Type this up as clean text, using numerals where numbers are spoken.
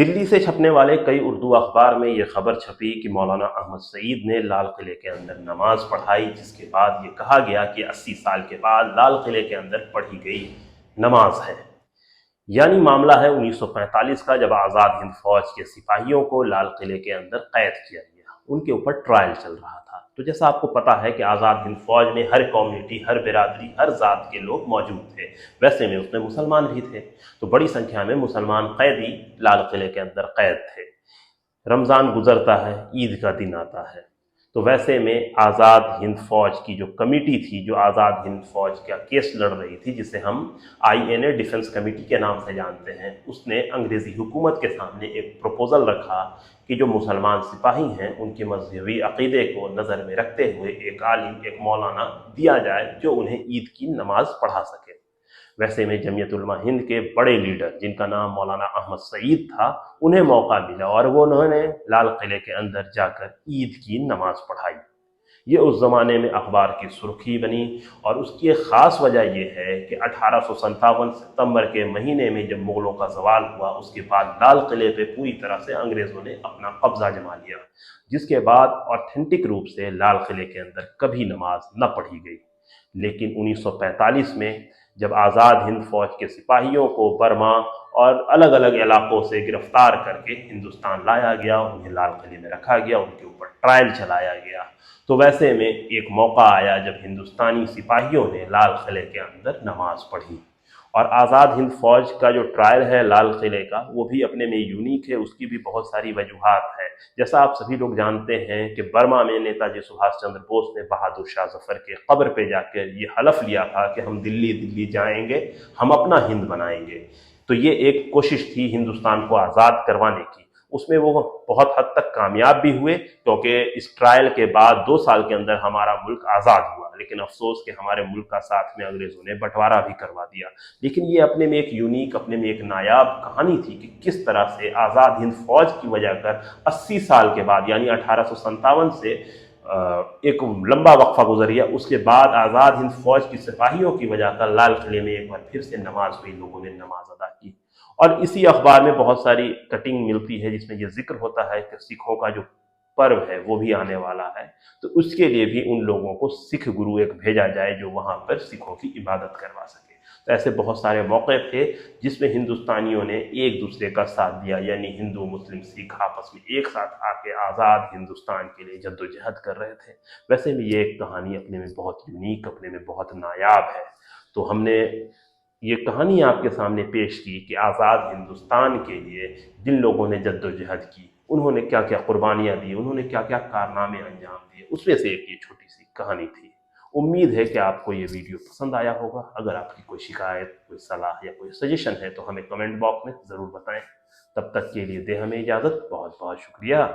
दिल्ली से छपने वाले कई उर्दू अखबार में ये खबर छपी कि मौलाना अहमद सईद ने लाल किले के अंदर नमाज पढ़ाई, जिसके बाद ये कहा गया कि 80 साल के बाद लाल किले के अंदर पढ़ी गई नमाज है। यानी मामला है 1945 का, जब आज़ाद हिंद फौज के सिपाहियों को लाल किले के अंदर कैद किया गया, उनके ऊपर ट्रायल चल रहा था। तो जैसा आपको पता है कि आज़ाद हिंद फौज में हर कम्युनिटी, हर बिरादरी, हर ज़ात के लोग मौजूद थे। वैसे में उसमें मुसलमान भी थे, तो बड़ी संख्या में मुसलमान कैदी लाल किले के अंदर कैद थे। रमज़ान गुजरता है, ईद का दिन आता है, तो वैसे में आज़ाद हिंद फौज की जो कमेटी थी, जो आज़ाद हिंद फौज का केस लड़ रही थी, जिसे हम INA डिफेंस कमेटी के नाम से जानते हैं, उसने अंग्रेज़ी हुकूमत के सामने एक प्रपोज़ल रखा कि जो मुसलमान सिपाही हैं उनके मजहबी अक़ीदे को नज़र में रखते हुए एक आलिम, एक मौलाना दिया जाए जो उन्हें ईद की नमाज पढ़ा सके। वैसे में जमीयत उलमा हिंद के बड़े लीडर, जिनका नाम मौलाना अहमद सईद था, उन्हें मौका मिला और वो उन्होंने लाल किले के अंदर जाकर ईद की नमाज पढ़ाई। ये उस ज़माने में अखबार की सुर्खी बनी, और उसकी एक ख़ास वजह यह है कि 1857 सितंबर के महीने में जब मुग़लों का ज़वाल हुआ, उसके बाद लाल किले पे पूरी तरह से अंग्रेज़ों ने अपना कब्ज़ा जमा लिया, जिसके बाद ऑथेंटिक रूप से लाल किले के अंदर कभी नमाज न पढ़ी गई। लेकिन 1945 में जब आज़ाद हिंद फौज के सिपाहियों को बर्मा और अलग अलग इलाकों से गिरफ्तार करके हिंदुस्तान लाया गया, उन्हें लाल किले में रखा गया, उनके ऊपर ट्रायल चलाया गया, तो वैसे में एक मौका आया जब हिंदुस्तानी सिपाहियों ने लाल किले के अंदर नमाज पढ़ी। और आज़ाद हिंद फौज का जो ट्रायल है लाल किले का, वो भी अपने में यूनिक है, उसकी भी बहुत सारी वजूहात है। जैसा आप सभी लोग जानते हैं कि बर्मा में नेताजी सुभाष चंद्र बोस ने बहादुर शाह जफर के कब्र पे जाकर ये हलफ लिया था कि हम दिल्ली दिल्ली जाएंगे, हम अपना हिंद बनाएंगे। तो ये एक कोशिश थी हिंदुस्तान को आज़ाद करवाने की। उसमें वो बहुत हद तक कामयाब भी हुए, क्योंकि इस ट्रायल के बाद 2 साल के अंदर हमारा मुल्क आज़ाद हुआ। लेकिन अफसोस कि हमारे मुल्क का साथ में अंग्रेज़ों ने बंटवारा भी करवा दिया। लेकिन ये अपने में एक यूनिक, अपने में एक नायाब कहानी थी कि किस तरह से आज़ाद हिंद फौज की वजह कर 80 साल के बाद, यानी 1857 से एक लंबा वक्फा गुजर गया, उसके बाद आज़ाद हिंद फौज की सिपाहियों की वजह कर लाल किले में एक बार फिर से नमाज हुई, लोगों ने नमाज अदा की। और इसी अखबार में बहुत सारी कटिंग मिलती है जिसमें यह जिक्र होता है कि सिखों का जो पर्व है वो भी आने वाला है, तो उसके लिए भी उन लोगों को सिख गुरु एक भेजा जाए जो वहाँ पर सिखों की इबादत करवा सके। तो ऐसे बहुत सारे मौके थे जिसमें हिंदुस्तानियों ने एक दूसरे का साथ दिया, यानी हिंदू मुस्लिम सिख आपस में एक साथ आके आज़ाद हिंदुस्तान के लिए जद्दोजहद कर रहे थे। वैसे भी ये एक कहानी अपने में बहुत यूनिक, अपने में बहुत नायाब है। तो हमने ये कहानी आपके सामने पेश की कि आज़ाद हिंदुस्तान के लिए जिन लोगों ने जद्दोजहद की, उन्होंने क्या क्या कुर्बानियाँ दी, उन्होंने क्या क्या कारनामे अंजाम दिए, उसमें से एक ये छोटी सी कहानी थी। उम्मीद है कि आपको ये वीडियो पसंद आया होगा। अगर आपकी कोई शिकायत, कोई सलाह या कोई सजेशन है तो हमें कमेंट बॉक्स में ज़रूर बताएं। तब तक के लिए दे हमें इजाज़त। बहुत बहुत शुक्रिया।